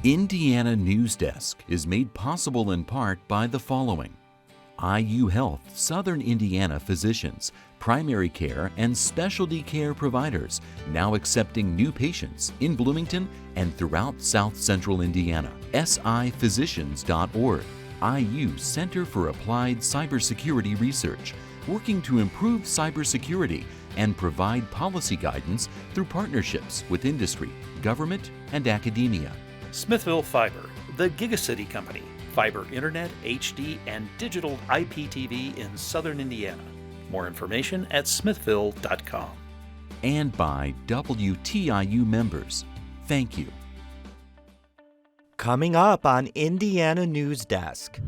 Indiana Newsdesk is made possible in part by the following: IU Health Southern Indiana physicians, primary care and specialty care providers now accepting new patients in Bloomington and throughout South Central Indiana. siphysicians.org, IU Center for Applied Cybersecurity Research, working to improve cybersecurity and provide policy guidance through partnerships with industry, government, and academia. Smithville Fiber, the Gigacity Company, fiber internet, HD, and digital IPTV in Southern Indiana. More information at smithville.com. And by WTIU members. Thank you. Coming up on Indiana Newsdesk.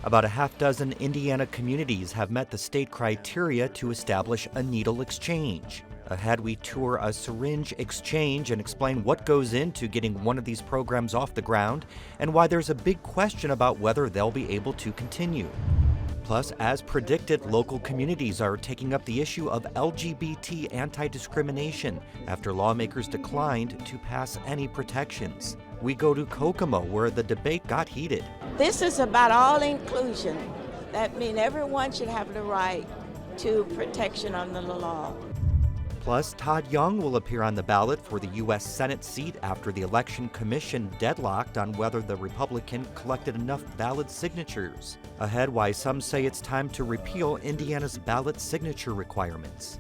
About a half dozen Indiana communities have met the state criteria to establish a needle exchange. Ahead, we tour a syringe exchange and explain what goes into getting one of these programs off the ground and why there's a big question about whether they'll be able to continue. Plus, as predicted, local communities are taking up the issue of LGBT anti-discrimination after lawmakers declined to pass any protections. We go to Kokomo, where the debate got heated. This is about all inclusion. That means everyone should have the right to protection under the law. Plus, Todd Young will appear on the ballot for the U.S. Senate seat after the Election Commission deadlocked on whether the Republican collected enough valid signatures. Ahead, why some say it's time to repeal Indiana's ballot signature requirements.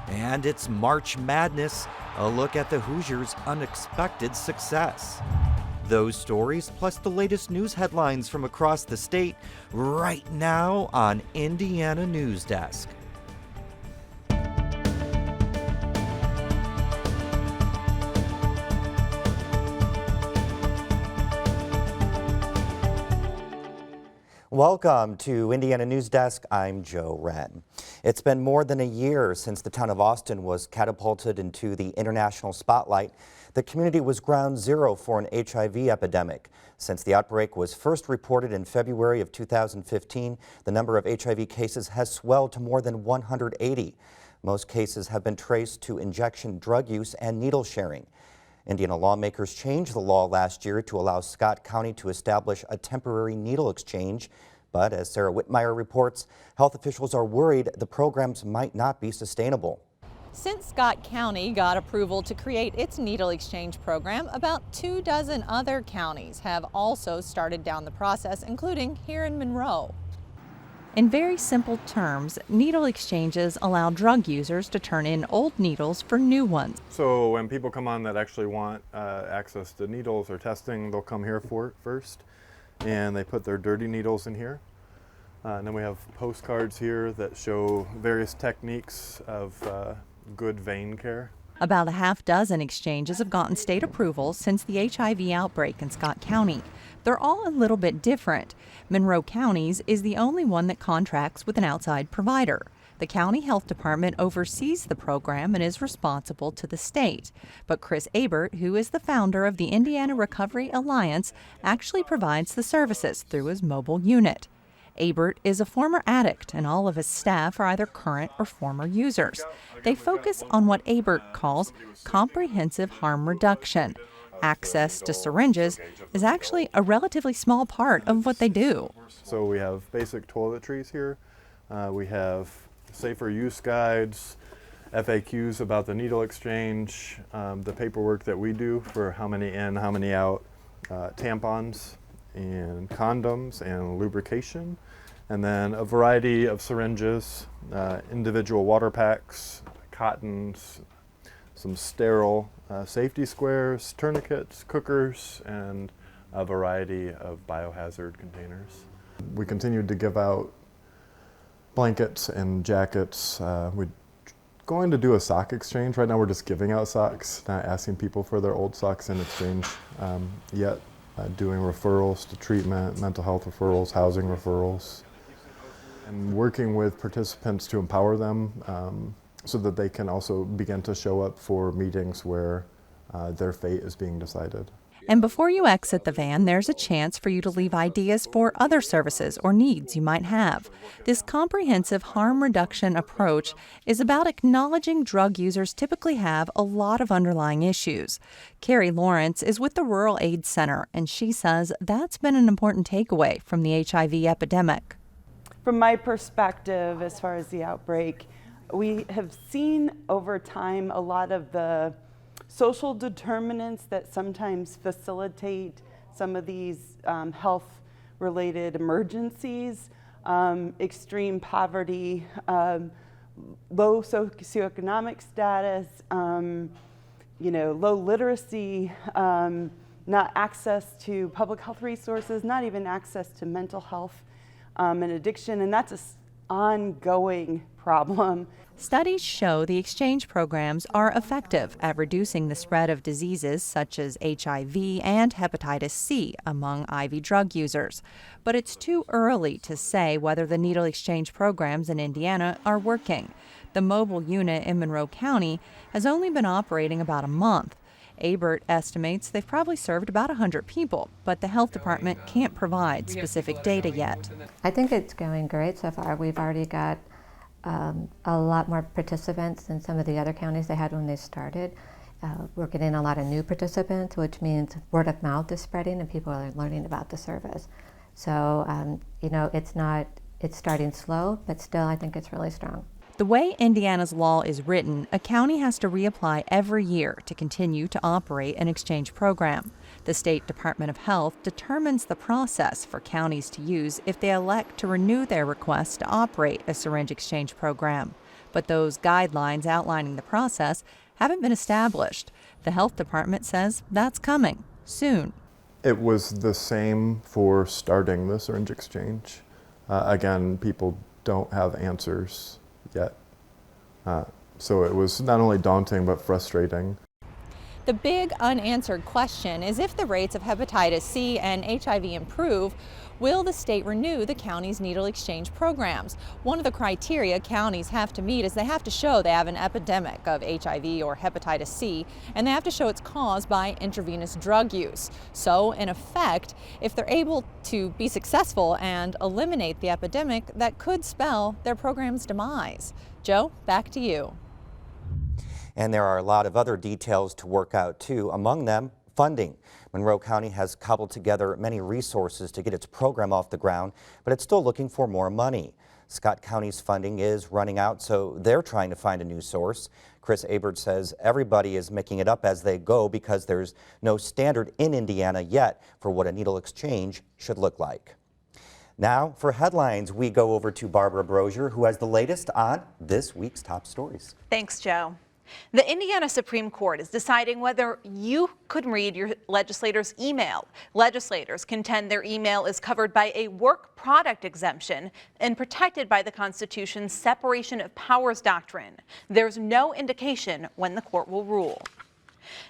And it's March Madness, a look at the Hoosiers' unexpected success. Those stories, plus the latest news headlines from across the state, right now on Indiana Newsdesk. Welcome to Indiana Newsdesk. I'm Joe Wren. It's been more than a year since the town of Austin was catapulted into the international spotlight. The community was ground zero for an HIV epidemic. Since the outbreak was first reported in February of 2015, the number of HIV cases has swelled to more than 180. Most cases have been traced to injection drug use and needle sharing. Indiana lawmakers changed the law last year to allow Scott County to establish a temporary needle exchange. But as Sarah Whitmire reports, health officials are worried the programs might not be sustainable. Since Scott County got approval to create its needle exchange program, about 24 other counties have also started down the process, including here in Monroe. In very simple terms, needle exchanges allow drug users to turn in old needles for new ones. So when people come on that actually want access to needles or testing, they'll come here for it first, and they put their dirty needles in here. And then we have postcards here that show various techniques of good vein care. About a half dozen exchanges have gotten state approval since the HIV outbreak in Scott County. They're all a little bit different. Monroe County's is the only one that contracts with an outside provider. The county health department oversees the program and is responsible to the state. But Chris Abert, who is the founder of the Indiana Recovery Alliance, actually provides the services through his mobile unit. Abert is a former addict, and all of his staff are either current or former users. They focus on what Abert calls comprehensive harm reduction. Access to syringes is actually a relatively small part of what they do. So we have basic toiletries here. We have safer use guides, FAQs about the needle exchange, the paperwork that we do for how many in, how many out, tampons and condoms and lubrication, and then a variety of syringes, individual water packs, cottons, some sterile safety squares, tourniquets, cookers, and a variety of biohazard containers. We continued to give out blankets and jackets. We're going to do a sock exchange. Right now we're just giving out socks, not asking people for their old socks in exchange yet. Doing referrals to treatment, mental health referrals, housing referrals, and working with participants to empower them so that they can also begin to show up for meetings where their fate is being decided. And before you exit the van, there's a chance for you to leave ideas for other services or needs you might have. This comprehensive harm reduction approach is about acknowledging drug users typically have a lot of underlying issues. Carrie Lawrence is with the Rural Aid Center, and she says that's been an important takeaway from the HIV epidemic. From my perspective, as far as the outbreak, we have seen over time a lot of the social determinants that sometimes facilitate some of these health-related emergencies, extreme poverty, low socioeconomic status, low literacy, not access to public health resources, not even access to mental health and addiction, and that's an ongoing problem. Studies show the exchange programs are effective at reducing the spread of diseases such as HIV and hepatitis C among IV drug users. But it's too early to say whether the needle exchange programs in Indiana are working. The mobile unit in Monroe County has only been operating about a month. Abert estimates they've probably served about 100 people, but the health department can't provide specific data yet. I think it's going great so far. We've already got a lot more participants than some of the other counties they had when they started. We're getting a lot of new participants, which means word of mouth is spreading and people are learning about the service. So, it's starting slow, but still I think it's really strong. The way Indiana's law is written, a county has to reapply every year to continue to operate an exchange program. The State Department of Health determines the process for counties to use if they elect to renew their request to operate a syringe exchange program. But those guidelines outlining the process haven't been established. The Health Department says that's coming soon. It was the same for starting the syringe exchange. Again, people don't have answers yet. So it was not only daunting but frustrating. The big unanswered question is if the rates of hepatitis C and HIV improve, will the state renew the county's needle exchange programs? One of the criteria counties have to meet is they have to show they have an epidemic of HIV or hepatitis C, and they have to show it's caused by intravenous drug use. So, in effect, if they're able to be successful and eliminate the epidemic, that could spell their program's demise. Joe, back to you. And there are a lot of other details to work out too, among them funding. Monroe County has cobbled together many resources to get its program off the ground, but it's still looking for more money. Scott County's funding is running out, so they're trying to find a new source. Chris Abert says everybody is making it up as they go because there's no standard in Indiana yet for what a needle exchange should look like. Now, for headlines, we go over to Barbara Brosier, who has the latest on this week's top stories. Thanks, Joe. The Indiana Supreme Court is deciding whether you could read your legislator's email. Legislators contend their email is covered by a work product exemption and protected by the Constitution's separation of powers doctrine. There's no indication when the court will rule.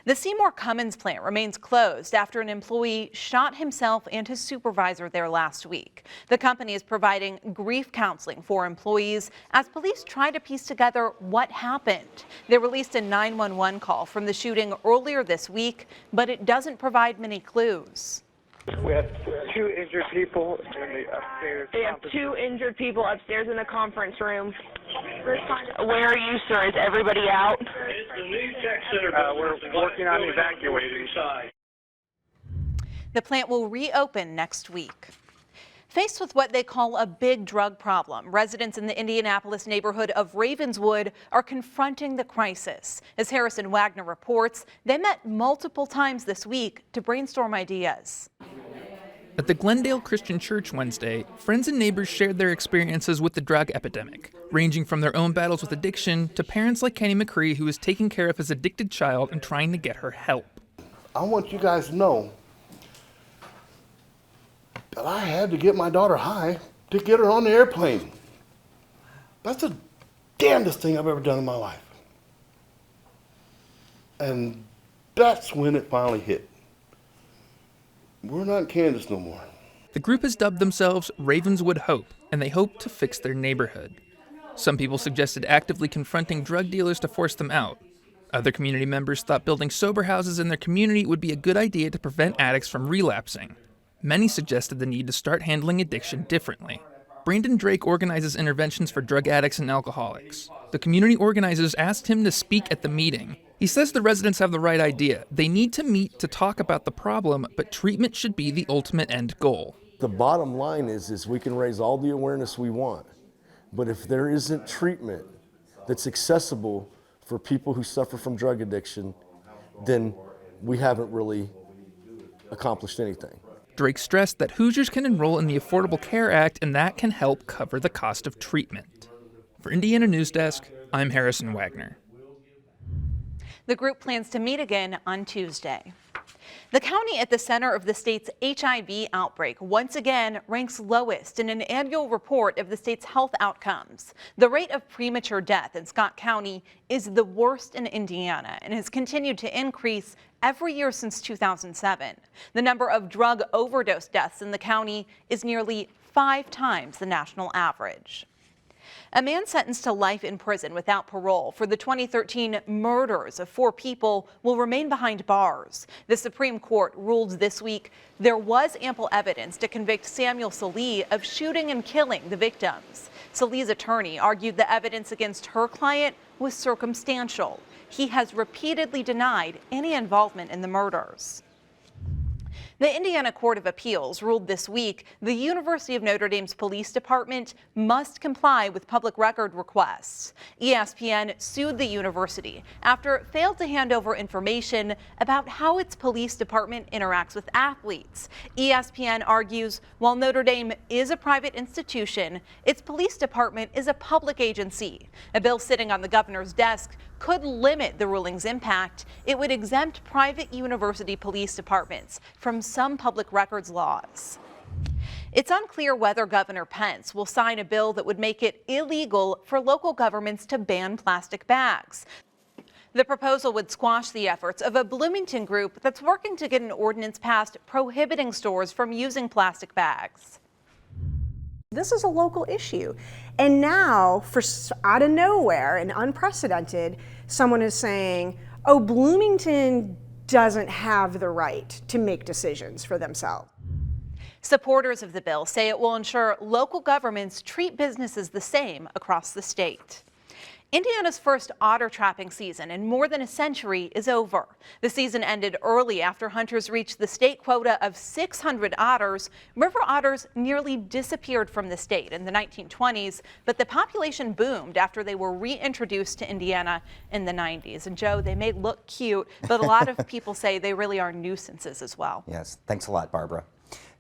The Seymour Cummins plant remains closed after an employee shot himself and his supervisor there last week. The company is providing grief counseling for employees as police try to piece together what happened. They released a 911 call from the shooting earlier this week, but it doesn't provide many clues. We have 2 injured people in the upstairs. We have 2 injured people upstairs in the conference room. Where are you, sir? Is everybody out? We're working on evacuating. The plant will reopen next week. Faced with what they call a big drug problem, residents in the Indianapolis neighborhood of Ravenswood are confronting the crisis. As Harrison Wagner reports, they met multiple times this week to brainstorm ideas. At the Glendale Christian Church Wednesday, friends and neighbors shared their experiences with the drug epidemic, ranging from their own battles with addiction to parents like Kenny McCree, who is taking care of his addicted child and trying to get her help. I want you guys to know that I had to get my daughter high to get her on the airplane. That's the damnedest thing I've ever done in my life. And that's when it finally hit. We're not Kansas no more. The group has dubbed themselves Ravenswood Hope, and they hope to fix their neighborhood. Some people suggested actively confronting drug dealers to force them out. Other community members thought building sober houses in their community would be a good idea to prevent addicts from relapsing. Many suggested the need to start handling addiction differently. Brandon Drake organizes interventions for drug addicts and alcoholics. The community organizers asked him to speak at the meeting. He says the residents have the right idea. They need to meet to talk about the problem, but treatment should be the ultimate end goal. The bottom line is we can raise all the awareness we want, but if there isn't treatment that's accessible for people who suffer from drug addiction, then we haven't really accomplished anything. Drake stressed that Hoosiers can enroll in the Affordable Care Act, and that can help cover the cost of treatment. For Indiana Newsdesk, I'm Harrison Wagner. The group plans to meet again on Tuesday. The county at the center of the state's HIV outbreak once again ranks lowest in an annual report of the state's health outcomes. The rate of premature death in Scott County is the worst in Indiana and has continued to increase every year since 2007. The number of drug overdose deaths in the county is nearly 5 times the national average. A man sentenced to life in prison without parole for the 2013 murders of 4 people will remain behind bars. The Supreme Court ruled this week there was ample evidence to convict Samuel Salee of shooting and killing the victims. Salee's attorney argued the evidence against her client was circumstantial. He has repeatedly denied any involvement in the murders. The Indiana Court of Appeals ruled this week the University of Notre Dame's police department must comply with public record requests. ESPN sued the university after it failed to hand over information about how its police department interacts with athletes. ESPN argues while Notre Dame is a private institution, its police department is a public agency. A bill sitting on the governor's desk could limit the ruling's impact. It would exempt private university police departments from some public records laws. It's unclear whether Governor Pence will sign a bill that would make it illegal for local governments to ban plastic bags. The proposal would squash the efforts of a Bloomington group that's working to get an ordinance passed prohibiting stores from using plastic bags. This is a local issue. And now, out of nowhere and unprecedented, someone is saying, oh, Bloomington doesn't have the right to make decisions for themselves. Supporters of the bill say it will ensure local governments treat businesses the same across the state. Indiana's first otter trapping season in more than a century is over. The season ended early after hunters reached the state quota of 600 otters. River otters nearly disappeared from the state in the 1920s, but the population boomed after they were reintroduced to Indiana in the 90s. And Joe, they may look cute, but a lot of people say they really are nuisances as well. Yes, thanks a lot, Barbara.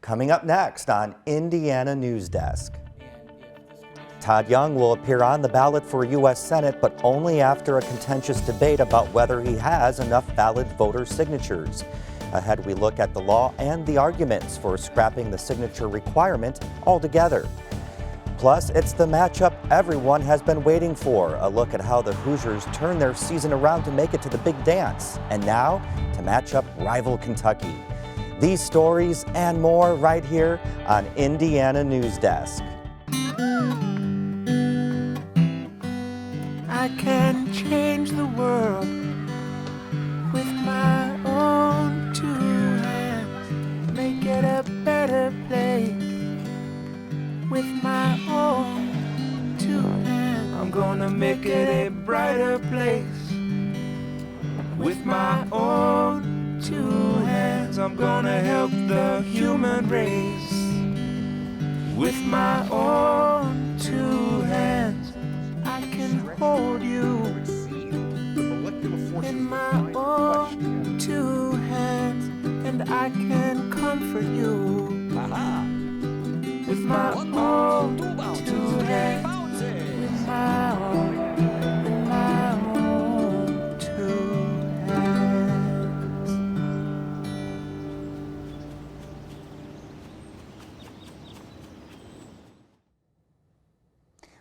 Coming up next on Indiana Newsdesk. Todd Young will appear on the ballot for U.S. Senate, but only after a contentious debate about whether he has enough valid voter signatures. Ahead, we look at the law and the arguments for scrapping the signature requirement altogether. Plus, it's the matchup everyone has been waiting for. A look at how the Hoosiers turned their season around to make it to the big dance, and now to match up rival Kentucky. These stories and more right here on Indiana Newsdesk. I can change the world with my own 2 hands, make it a better place with my own 2 hands. I'm gonna make it a brighter place with my own 2 hands. I'm gonna help the human race with my own 2 hands. I can hold you in my own 2 hands, and I can comfort you with my own 2 hands, with my own 2 hands.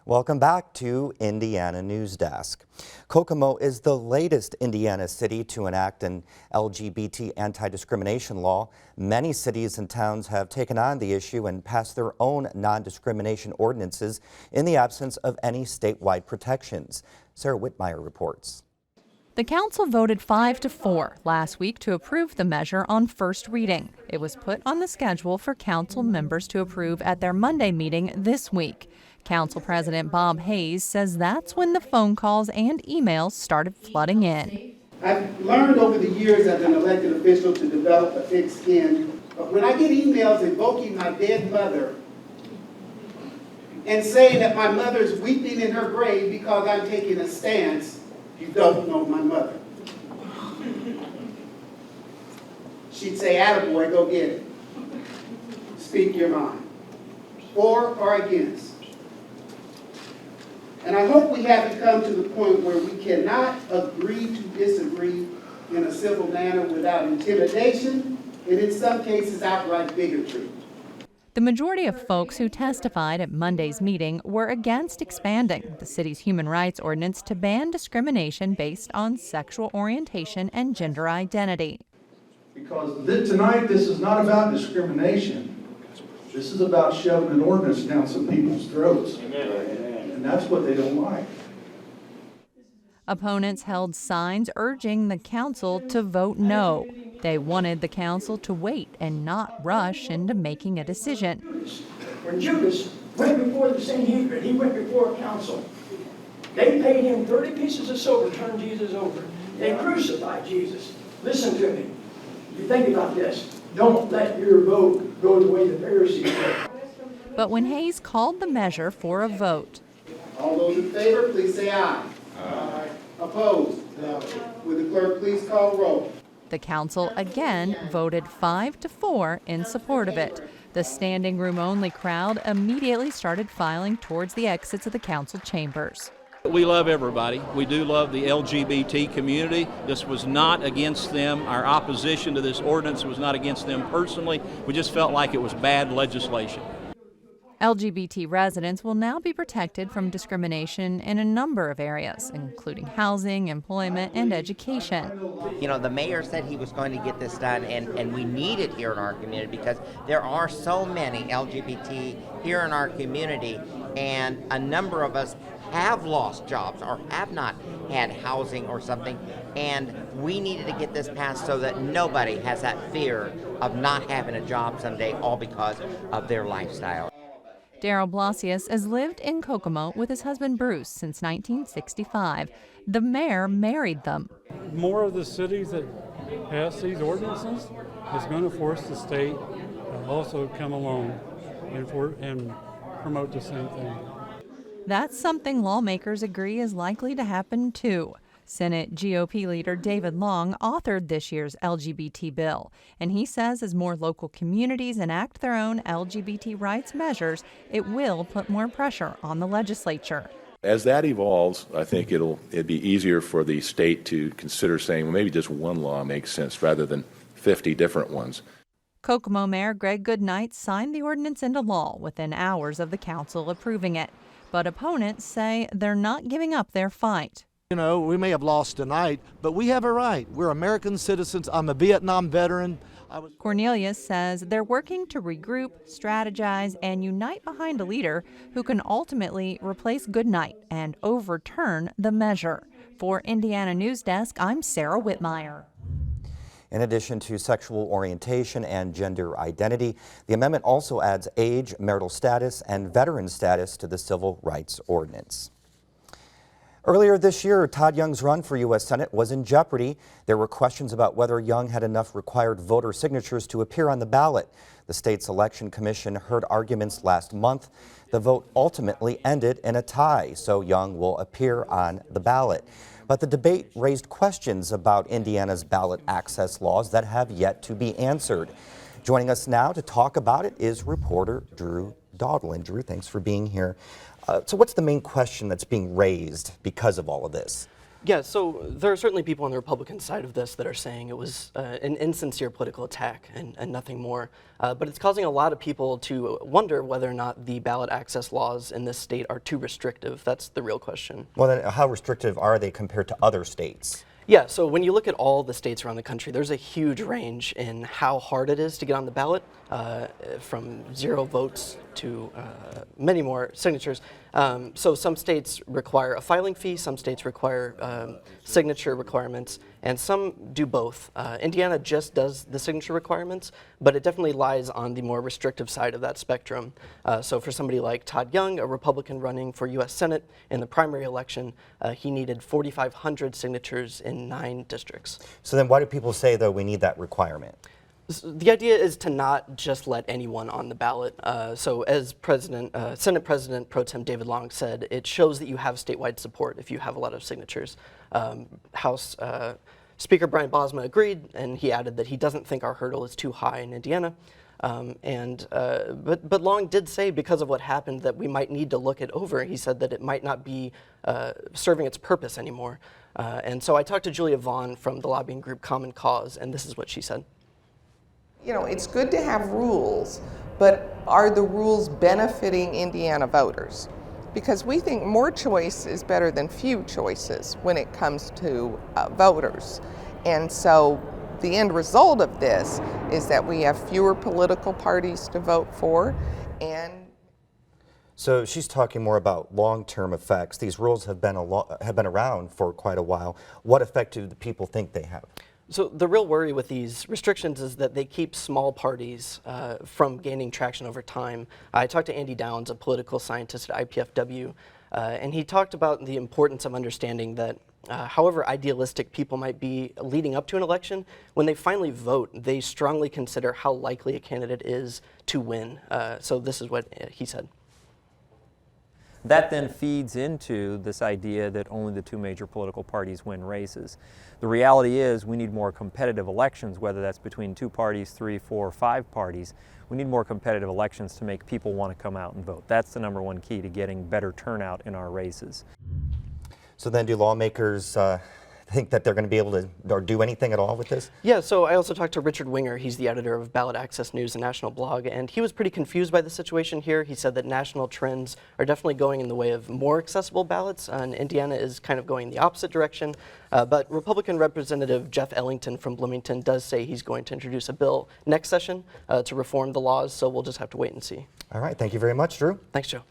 Welcome back to Indiana Newsdesk. Kokomo is the latest Indiana city to enact an LGBT anti-discrimination law. Many cities and towns have taken on the issue and passed their own non-discrimination ordinances in the absence of any statewide protections. Sarah Whitmire reports. The council voted 5-4 last week to approve the measure on first reading. It was put on the schedule for council members to approve at their Monday meeting this week. Council President Bob Hayes says that's when the phone calls and emails started flooding in. I've learned over the years as an elected official to develop a thick skin, but when I get emails invoking my dead mother and saying that my mother's weeping in her grave because I'm taking a stance, you don't know my mother. She'd say, attaboy, go get it. Speak your mind. For or against. And I hope we haven't come to the point where we cannot agree to disagree in a civil manner without intimidation and in some cases outright bigotry. The majority of folks who testified at Monday's meeting were against expanding the city's human rights ordinance to ban discrimination based on sexual orientation and gender identity. Because tonight this is not about discrimination. This is about shoving an ordinance down some people's throats. And that's what they don't like. Opponents held signs urging the council to vote no. They wanted the council to wait and not rush into making a decision. When Judas went before the Sanhedrin, he went before council. They paid him 30 pieces of silver to turn Jesus over. They crucified Jesus. Listen to me. You think about this. Don't let your vote go the way the Pharisees did. But when Hayes called the measure for a vote, all those in favor, please say aye. Aye. Opposed? No. Would the clerk please call roll? the council again voted 5-4 in support of it. The standing room only crowd immediately started filing towards the exits of the council chambers. We love everybody. We do love the LGBT community. This was not against them. Our opposition to this ordinance was not against them personally. We just felt like it was bad legislation. LGBT residents will now be protected from discrimination in a number of areas, including housing, employment, and education. You know, the mayor said he was going to get this done, and we need it here in our community because there are so many LGBT here in our community, and a number of us have lost jobs or have not had housing or something, and we needed to get this passed so that nobody has that fear of not having a job someday, all because of their lifestyle. Daryl Blasius has lived in Kokomo with his husband Bruce since 1965. The mayor married them. More of the cities that pass these ordinances is going to force the state to also come along and promote the same thing. That's something lawmakers agree is likely to happen too. Senate GOP leader David Long authored this year's LGBT bill, and he says as more local communities enact their own LGBT rights measures, it will put more pressure on the legislature. As that evolves, I think it'd be easier for the state to consider saying, well, maybe just one law makes sense rather than 50 different ones. Kokomo Mayor Greg Goodnight signed the ordinance into law within hours of the council approving it. But opponents say they're not giving up their fight. You know, we may have lost tonight, but we have a right. We're American citizens. I'm a Vietnam veteran. Cornelius says they're working to regroup, strategize, and unite behind a leader who can ultimately replace Goodnight and overturn the measure. For Indiana Newsdesk, I'm Sarah Whitmire. In addition to sexual orientation and gender identity, the amendment also adds age, marital status, and veteran status to the Civil Rights Ordinance. Earlier this year, Todd Young's run for U.S. Senate was in jeopardy. There were questions about whether Young had enough required voter signatures to appear on the ballot. The state's election commission heard arguments last month. The vote ultimately ended in a tie, so Young will appear on the ballot. But the debate raised questions about Indiana's ballot access laws that have yet to be answered. Joining us now to talk about it is reporter Drew Daudelin. Drew, thanks for being here. So what's the main question that's being raised because of all of this? Yeah, so there are certainly people on the Republican side of this that are saying it was an insincere political attack and nothing more. But it's causing a lot of people to wonder whether or not the ballot access laws in this state are too restrictive. That's the real question. Well, then how restrictive are they compared to other states? Yeah, so when you look at all the states around the country, there's a huge range in how hard it is to get on the ballot, from 0 votes to many more signatures. So some states require a filing fee, some states require signature requirements, and some do both. Indiana just does the signature requirements, but it definitely lies on the more restrictive side of that spectrum. So for somebody like Todd Young, a Republican running for U.S. Senate in the primary election, he needed 4,500 signatures in 9 districts. So then why do people say, though, we need that requirement? The idea is to not just let anyone on the ballot. So as Senate President Pro Tem David Long said, it shows that you have statewide support if you have a lot of signatures. House Speaker Brian Bosma agreed, and he added that he doesn't think our hurdle is too high in Indiana. But Long did say, because of what happened, that we might need to look it over. He said that it might not be serving its purpose anymore. And so I talked to Julia Vaughn from the lobbying group Common Cause, and this is what she said. You know, it's good to have rules, but are the rules benefiting Indiana voters? Because we think more choice is better than few choices when it comes to voters. And so the end result of this is that we have fewer political parties to vote for. And so she's talking more about long-term effects. These rules have been around for quite a while. What effect do the people think they have? So the real worry with these restrictions is that they keep small parties from gaining traction over time. I talked to Andy Downs, a political scientist at IPFW, and he talked about the importance of understanding that however idealistic people might be leading up to an election, when they finally vote, they strongly consider how likely a candidate is to win. So this is what he said. That then feeds into this idea that only the 2 major political parties win races. The reality is we need more competitive elections, whether that's between 2 parties, 3, 4, 5 parties. We need more competitive elections to make people want to come out and vote. That's the #1 key to getting better turnout in our races. So then do lawmakers think that they're going to be able to or do anything at all with this? Yeah, so I also talked to Richard Winger. He's the editor of Ballot Access News, a national blog, and he was pretty confused by the situation here. He said that national trends are definitely going in the way of more accessible ballots, and Indiana is kind of going the opposite direction. But Republican Representative Jeff Ellington from Bloomington does say he's going to introduce a bill next session to reform the laws, so we'll just have to wait and see. All right, thank you very much, Drew. Thanks, Joe.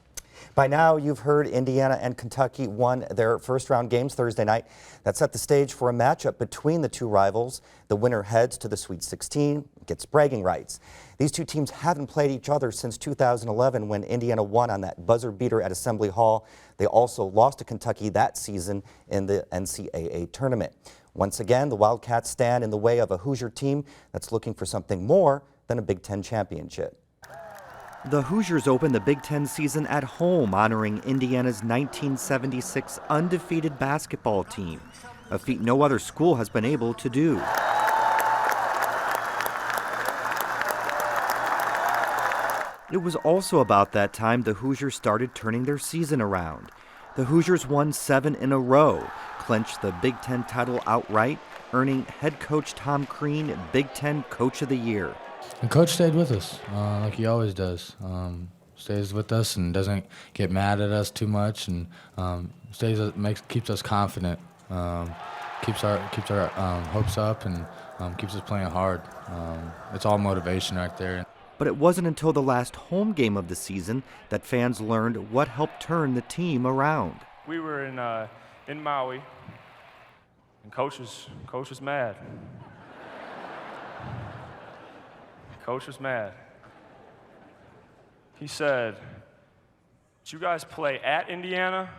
By now, you've heard Indiana and Kentucky won their first-round games Thursday night. That set the stage for a matchup between the 2 rivals. The winner heads to the Sweet 16, gets bragging rights. These 2 teams haven't played each other since 2011 when Indiana won on that buzzer beater at Assembly Hall. They also lost to Kentucky that season in the NCAA tournament. Once again, the Wildcats stand in the way of a Hoosier team that's looking for something more than a Big Ten championship. The Hoosiers opened the Big Ten season at home, honoring Indiana's 1976 undefeated basketball team, a feat no other school has been able to do. It was also about that time the Hoosiers started turning their season around. The Hoosiers won 7 in a row, clinched the Big Ten title outright, earning head coach Tom Crean Big Ten Coach of the Year. And Coach stayed with us, like he always does. Stays with us and doesn't get mad at us too much, and keeps us confident, keeps our hopes up, and keeps us playing hard. It's all motivation right there. But it wasn't until the last home game of the season that fans learned what helped turn the team around. We were in Maui, and coach was mad. Coach was mad. He said, "Did you guys play at Indiana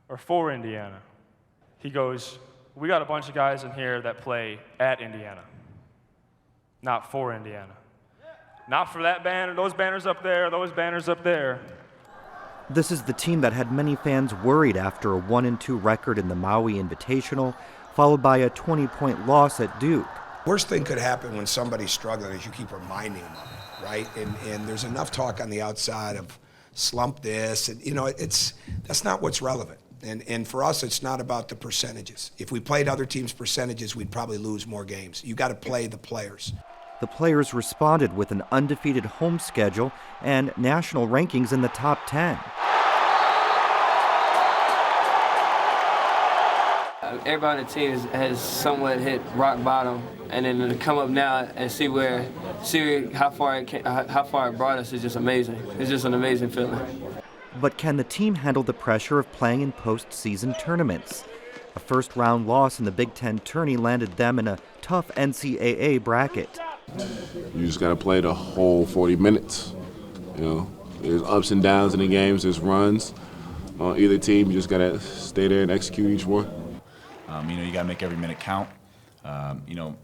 or for Indiana?" He goes, "We got a bunch of guys in here that play at Indiana, not for Indiana. Not for that banner, those banners up there, those banners up there." This is the team that had many fans worried after a 1-2 record in the Maui Invitational, followed by a 20-point loss at Duke. Worst thing could happen when somebody's struggling is you keep reminding them of it, right? And there's enough talk on the outside of slump this, and that's not what's relevant. And for us, it's not about the percentages. If we played other teams' percentages, we'd probably lose more games. You got to play the players. The players responded with an undefeated home schedule and national rankings in the top 10. Everybody on the team has somewhat hit rock bottom, and then to come up now and see how far it brought us is just amazing. It's just an amazing feeling. But can the team handle the pressure of playing in postseason tournaments? A first-round loss in the Big Ten tourney landed them in a tough NCAA bracket. You just got to play the whole 40 minutes. You know, there's ups and downs in the games, there's runs on either team. You just got to stay there and execute each one. You know, you got to make every minute count. You know,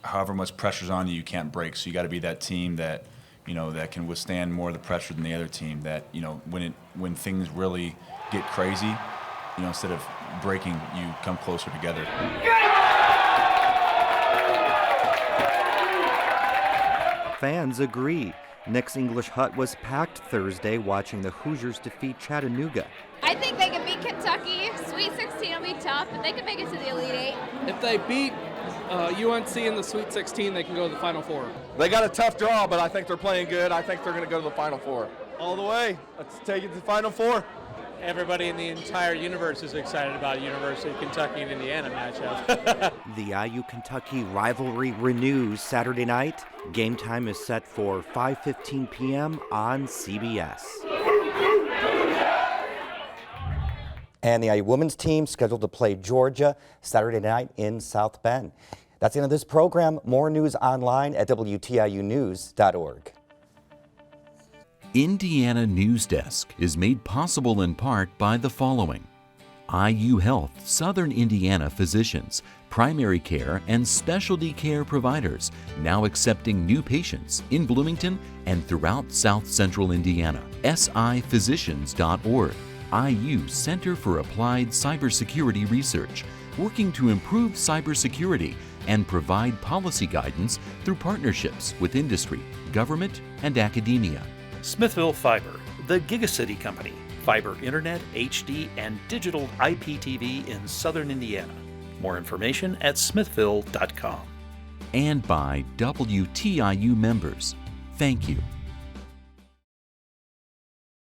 however much pressure's on you, you can't break. So you got to be that team that, you know, that can withstand more of the pressure than the other team. That, you know, when things really get crazy, you know, instead of breaking, you come closer together. Fans agree. Nick's English Hut was packed Thursday watching the Hoosiers defeat Chattanooga. I think they can beat Kentucky. Sweet 16 will be tough, but they can make it to the Elite Eight. If they beat UNC in the Sweet 16, they can go to the Final Four. They got a tough draw, but I think they're playing good. I think they're going to go to the Final Four. All the way. Let's take it to the Final Four. Everybody in the entire universe is excited about a University of Kentucky and Indiana matchup. The IU-Kentucky rivalry renews Saturday night. Game time is set for 5:15 p.m. on CBS. And the IU women's team scheduled to play Georgia Saturday night in South Bend. That's the end of this program. More news online at WTIUnews.org. Indiana Newsdesk is made possible in part by the following: IU Health Southern Indiana physicians, primary care and specialty care providers now accepting new patients in Bloomington and throughout South Central Indiana. siphysicians.org, IU Center for Applied Cybersecurity Research, working to improve cybersecurity and provide policy guidance through partnerships with industry, government, and academia. Smithville Fiber, the Gigacity Company, fiber internet, HD, and digital IPTV in Southern Indiana. More information at smithville.com. And by WTIU members. Thank you.